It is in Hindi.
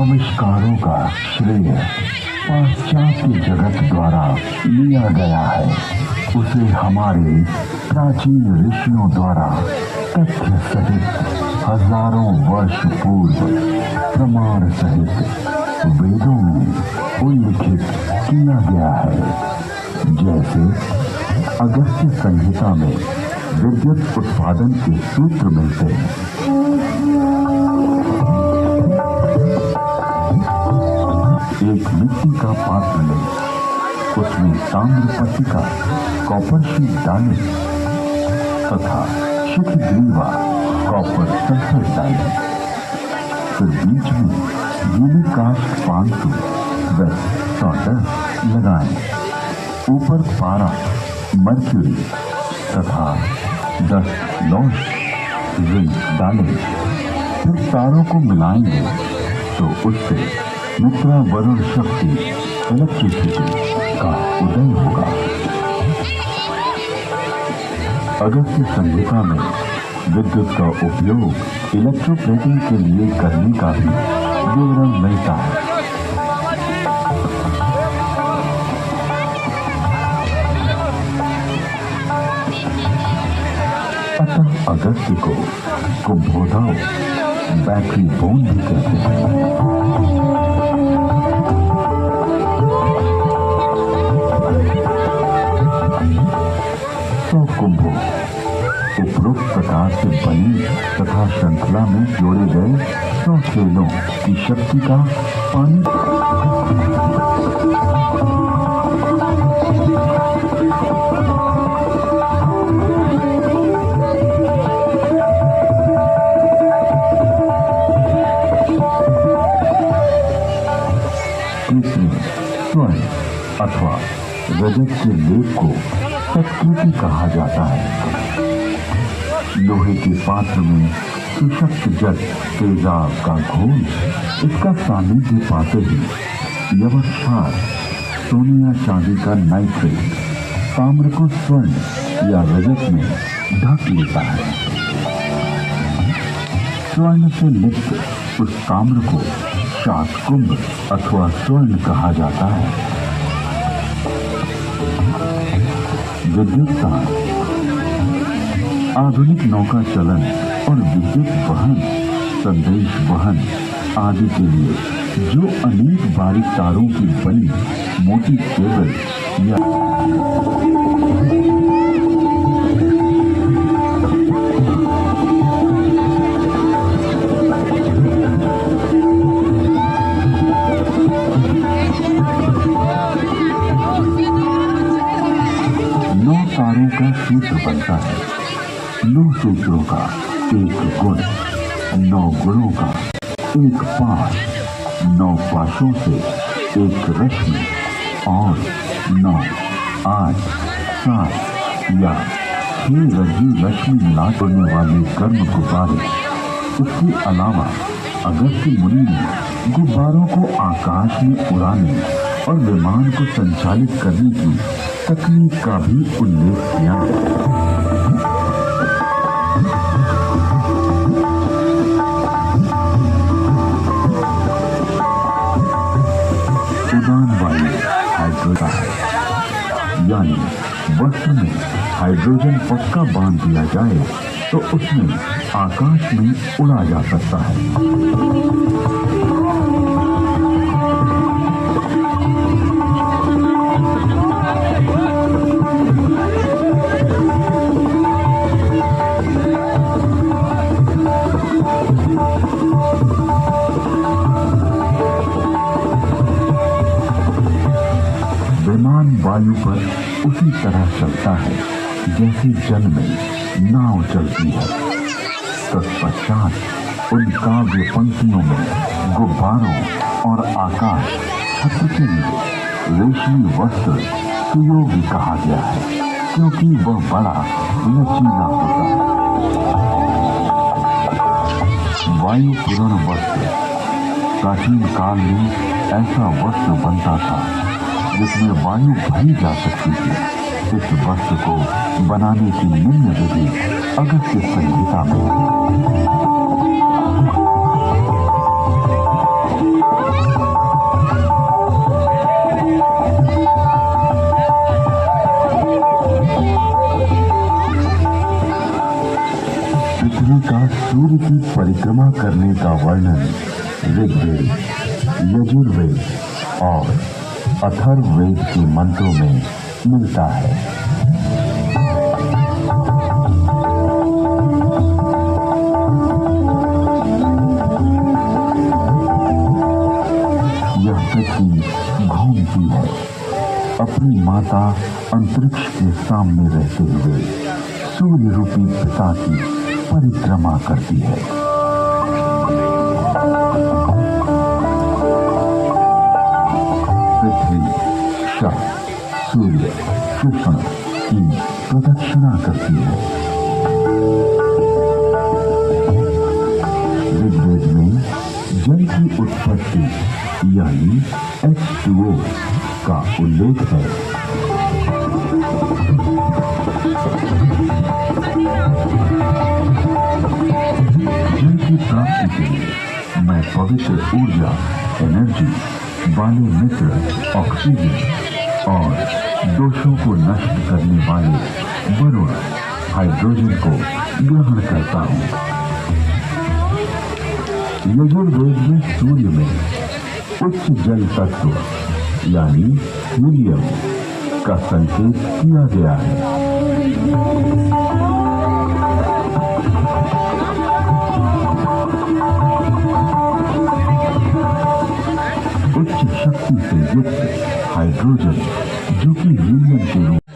आविष्कारों का श्रेय पाश्चात्य जगत द्वारा लिया गया है, उसे हमारे प्राचीन ऋषियों द्वारा तथ्य सहित हजारों वर्ष पूर्व प्रमाण सहित वेदों में उल्लिखित किया गया है। जैसे अगस्त्य संहिता में विद्युत उत्पादन के सूत्र मिलते हैं। एक मिट्टी का पात्र लें, उसमें ताम्र पट्टिका कॉपर शीट डालें तथा शिखग्रीवा कॉपर सल्फर डालें। फिर बीच में गीली कास्ट 500 व सॉल्डर लगाएं। ऊपर पारा, मर्क्यूरी तथा 10 लौह रिंग डालें। फिर तारों को मिलाएंगे तो उससे मित्रा वरुण शक्ति इलेक्ट्रिसिटी का उदय होगा। अगस्त्य संहिता में विद्युत का उपयोग इलेक्ट्रोप्लेटिंग के लिए करने का भी विवरण मिलता है। अतः अगस्त्य को कुंभोदक बैटरी बोन भी कहते हैं। कुंभों उपरोक्त प्रकार से बनी तथा श्रृंखला में जोड़े गए 100 सेलों की शक्ति का पानी स्वर्ण अथवा रजत के लेप को सत्कृति कहा जाता है। लोहे के पात्र में सुशक्त जल तेजाब का घोल, इसका सानिध्य पाते ही यवस्थार सोने या चांदी का नाइट्रेट ताम्र को स्वर्ण या रजत में ढक लेता है। स्वर्ण से लिप्त उस ताम्र को शातकुंभ अथवा स्वर्ण कहा जाता है। विद्युत आधुनिक नौका चलन और विद्युत वहन, संदेश वहन आदि के लिए जो अनेक बारीक तारों की बनी मोटी केबल या तारों का सूत्र बनता है। 9 सूत्रों का एक गुण, 9 गुणों का एक पाश, 9 पाशों से एक रश्मि और 9, 8, 7 या 6 रजी रश्मि मिला करने वाले गर्म गुब्बारे। इसके अलावा अगस्त्य मुनि ने गुब्बारों को आकाश में उड़ाने और विमान को संचालित करने की तकनीक का भी उल्लेख किया। उड़ान वायु हाइड्रोजन है, यानी वस्त्र में हाइड्रोजन पक्का बांध दिया जाए तो उसमें आकाश में उड़ा जा सकता है। विमान वायु पर उसी तरह चलता है जैसे जल में नाव चलती है। तत्पश्चात उन काव्य पंक्तियों में गुब्बारों और आकाश छत्र के लिए रेशमी वस्त्र सुयोगी कहा गया है, क्योंकि वह बड़ा लचीला होता है। वायु पूर्ण वस्त्र प्राचीन काल में ऐसा वस्त्र बनता था जिसमें वायु भरी जा सकती थी। इस वस्त्र को बनाने की निम्न विधि अगस्त्य संहिता में पृथ्वी का सूर्य की परिक्रमा करने का वर्णन ऋग्वेद, यजुर्वेद और अथर्ववेद के मंत्रों में मिलता है। यह पृथ्वी घूमती है, अपनी माता अंतरिक्ष के सामने रहते हुए सूर्य रूपी पिता की परिक्रमा करती है। पृथ्वी शक, सूर्य, कृष्ण की प्रदक्षिणा करती है। ऋग्वेद में जल की उत्पत्ति यानी H2O का उल्लेख है। जल की प्राप्ति के लिए मैं पवित्र ऊर्जा, एनर्जी, बाले मित्र, ऑक्सीजन और दोषों को नष्ट करने वाले वरुण, हाइड्रोजन को ग्रहण करता हूँ। यजुर्वेद में सूर्य में उच्च जल तत्व यानी हीलियम का संकेत किया गया है। उच्च शक्ति से युक्त हाइड्रोजन जो कि हीलियम के रूप